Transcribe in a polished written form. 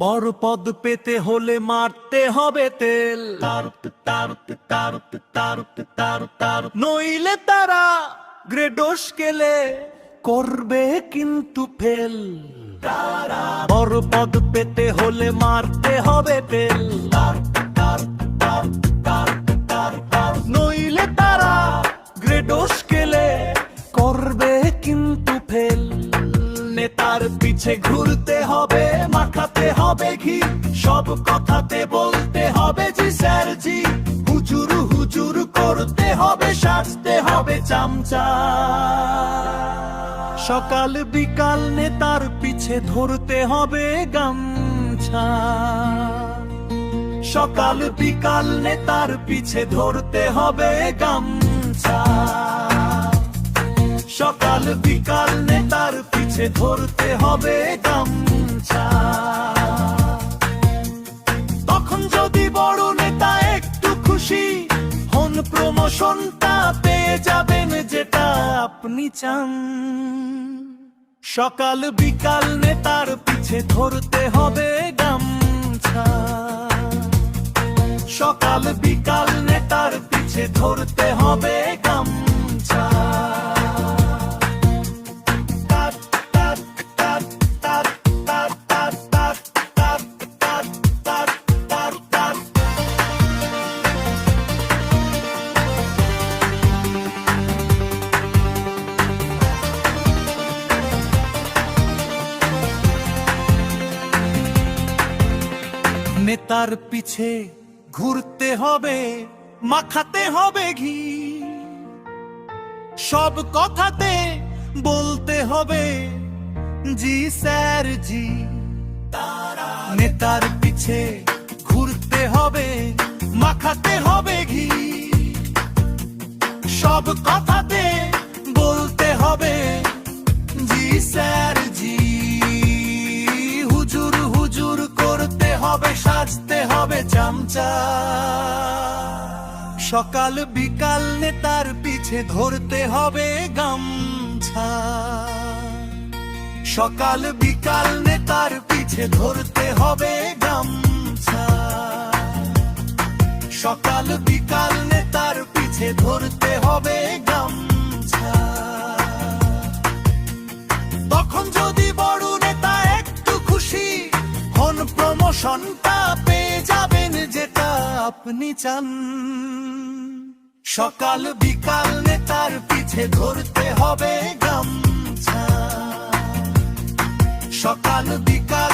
বড় পদ পেতে হলে মারতে হবে তেল, নইলে তারা গ্রেডোস কেলে করবে কিন্তু ফেল। বড় পদ পেতে হলে মারতে হবে তেল, নইলে তারা গ্রেডোস কেলে করবে কিন্তু ফেল। নেতার পিছে ঘুরতে হবে, মাখাতে হবে ঘি, সব কথাতে বলতে হবে জি স্যার জি। হুজুর হুজুর করতে হবে, সাজতে হবে চামচা। সকাল বিকাল নেতার পিছে ধরতে হবে গামছা, সকাল বিকাল নেতার পিছে ধরতে হবে গামছা, সকাল বিকাল নেতার পিছে ধরতে হবে গামছা। তখন যদি বড় নেতা একটু খুশি হন, প্রমোশনটা পেয়ে যাবেন যেটা আপনি চান। সকাল বিকাল নেতার পিছে ধরতে হবে গামছা, সকাল বিকাল নেতার পিছে ধরতে হবে গামছা। নেতার পিছে ঘুরতে হবে, মাখাতে হবে ঘি, সব কথাতে বলতে হবে জি স্যার জি। নেতার পিছে ঘুরতে হবে, মাখাতে হবে ঘি, সব কথাতে বলতে হবে জি স্যার জি। হুজুর হুজুর করতে হবে, সাজতে হবে চামচা। সকাল বিকাল নেতার পিছে ধরতে হবে গামছা, সকাল বিকাল নেতার পিছে ধরতে হবে গামছা, সকাল বিকাল নেতার পিছে ধরতে হবে গামছা। তখন যদি বড় নেতা একটু খুশি হন, প্রমোশনটা পেয়ে যাবেন যেটা আপনি চান। সকাল বিকাল নেতার পিছে ধরতে হবে গামছা, সকাল বিকাল